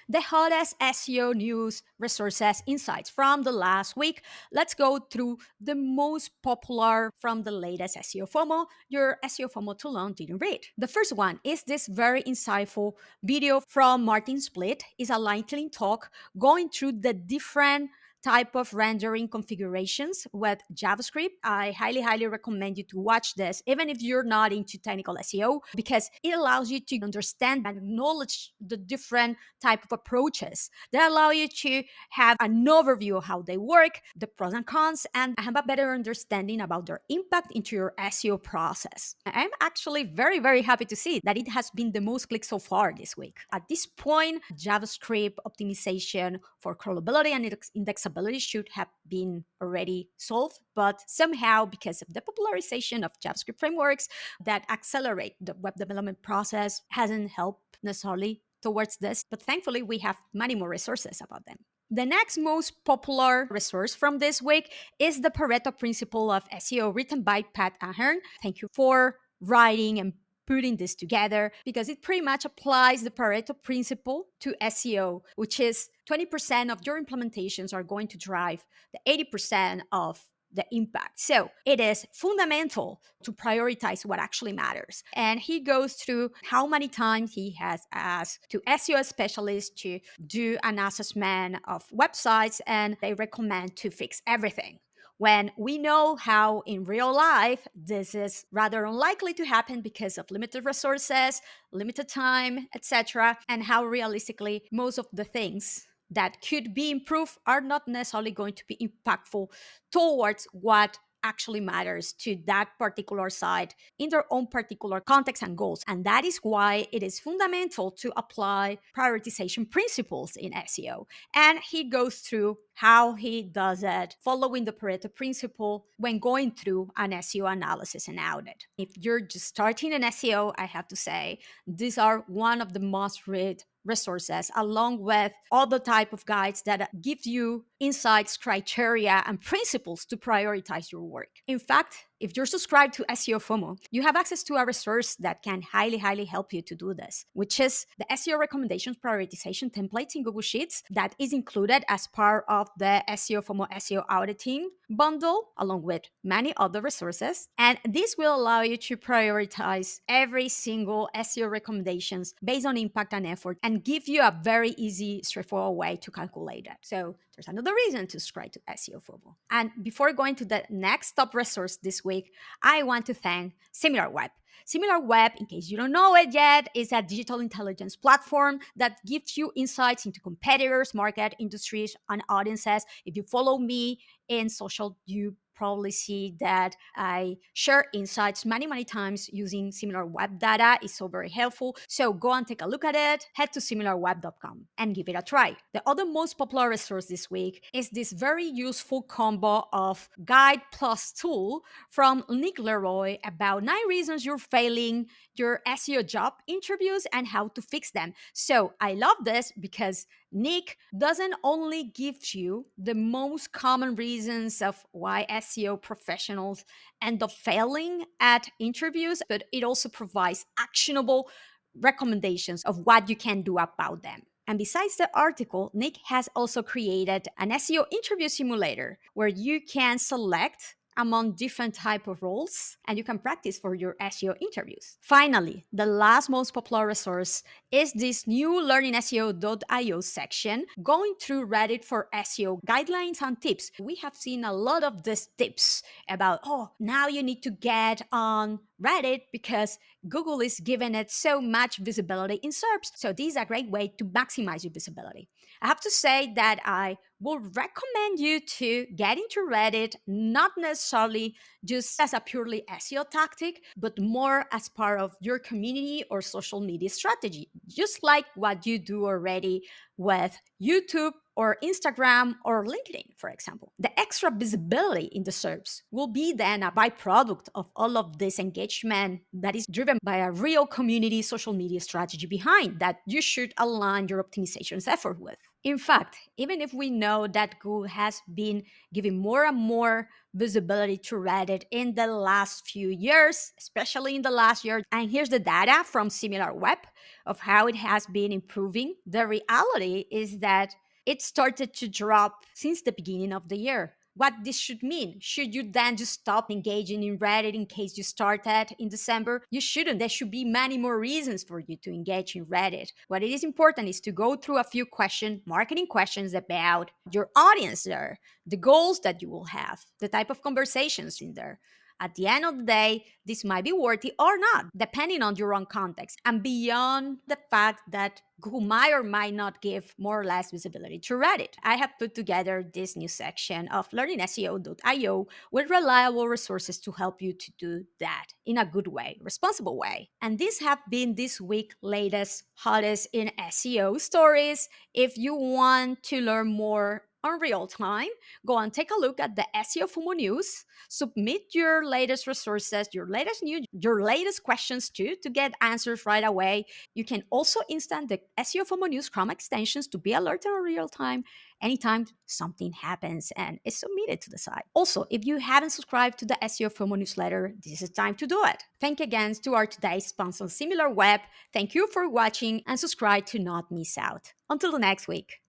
the hottest SEO news, resources, insights from the last week. Let's go through the most popular from the latest SEO FOMO, your SEO FOMO too long didn't read. The first one is this very insightful video from Martin Split. It's a lightning talk going through the different type of rendering configurations with JavaScript. I highly recommend you to watch this, even if you're not into technical SEO, because it allows you to understand and acknowledge the different type of approaches that allow you to have an overview of how they work, the pros and cons, and have a better understanding about their impact into your SEO process. I'm actually very happy to see that it has been the most clicked so far this week. At this point, JavaScript optimization for crawlability and indexability should have been already solved, but somehow, because of the popularization of JavaScript frameworks that accelerate the web development process, hasn't helped necessarily towards this, but thankfully we have many more resources about them. The next most popular resource from this week is the Pareto Principle of SEO, written by Pat Ahern. Thank you for writing and putting this together, because it pretty much applies the Pareto principle to SEO, which is 20% of your implementations are going to drive the 80% of the impact. So it is fundamental to prioritize what actually matters. And he goes through how many times he has asked to SEO specialists to do an assessment of websites, and they recommend to fix everything, when we know how in real life this is rather unlikely to happen because of limited resources, limited time, etc., and how realistically most of the things that could be improved are not necessarily going to be impactful towards what actually matters to that particular site in their own particular context and goals. And that is why it is fundamental to apply prioritization principles in SEO. And he goes through how he does it following the Pareto principle when going through an SEO analysis and audit. If you're just starting an SEO, I have to say, these are one of the most read resources, along with other type of guides that give you insights, criteria, and principles to prioritize your work. In fact, if you're subscribed to SEO FOMO, you have access to a resource that can highly help you to do this, which is the SEO recommendations prioritization templates in Google Sheets that is included as part of the SEO FOMO SEO auditing bundle, along with many other resources. And this will allow you to prioritize every single SEO recommendations based on impact and effort, and give you a very easy, straightforward way to calculate it. So there's another reason to subscribe to SEO FOMO. And before going to the next top resource this week, I want to thank SimilarWeb. SimilarWeb, in case you don't know it yet, is a digital intelligence platform that gives you insights into competitors, market, industries, and audiences. If you follow me in social, you probably see that I share insights many times using SimilarWeb data. It's so very helpful. So go and take a look at it. Head to similarweb.com and give it a try. The other most popular resource this week is this very useful combo of guide plus tool from Nick Leroy about 9 reasons you're failing your SEO job interviews and how to fix them. So I love this because Nick doesn't only give you the most common reasons of why SEO professionals end up failing at interviews, but it also provides actionable recommendations of what you can do about them. And besides the article, Nick has also created an SEO interview simulator where you can select among different type of roles and you can practice for your SEO interviews. Finally, the last most popular resource is this new learningseo.io section going through Reddit for SEO guidelines and tips. We have seen a lot of these tips about, now you need to get on Reddit because Google is giving it so much visibility in SERPs. So this is a great way to maximize your visibility. I have to say that I would recommend you to get into Reddit, not necessarily just as a purely SEO tactic, but more as part of your community or social media strategy, just like what you do already with YouTube or Instagram or LinkedIn, for example. The extra visibility in the SERPs will be then a byproduct of all of this engagement that is driven by a real community social media strategy behind that you should align your optimizations effort with. In fact, even if we know that Google has been giving more and more visibility to Reddit in the last few years, especially in the last year, and here's the data from SimilarWeb of how it has been improving, the reality is that it started to drop since the beginning of the year. What this should mean? Should you then just stop engaging in Reddit in case you started in December? You shouldn't. There should be many more reasons for you to engage in Reddit. What it is important is to go through a few marketing questions about your audience there, the goals that you will have, the type of conversations in there. At the end of the day, this might be worthy or not, depending on your own context and beyond the fact that Google might or might not give more or less visibility to Reddit. I have put together this new section of learningseo.io with reliable resources to help you to do that in a good way, responsible way. And these have been this week's latest, hottest in SEO stories. If you want to learn more on real time, go and take a look at the SEOFOMO news, submit your latest resources, your latest news, your latest questions too, to get answers right away. You can also install the SEOFOMO news Chrome extensions to be alerted in real time anytime something happens and is submitted to the site. Also, if you haven't subscribed to the SEOFOMO newsletter, this is time to do it. Thank you again to our today's sponsor, SimilarWeb. Thank you for watching and subscribe to not miss out. Until the next week.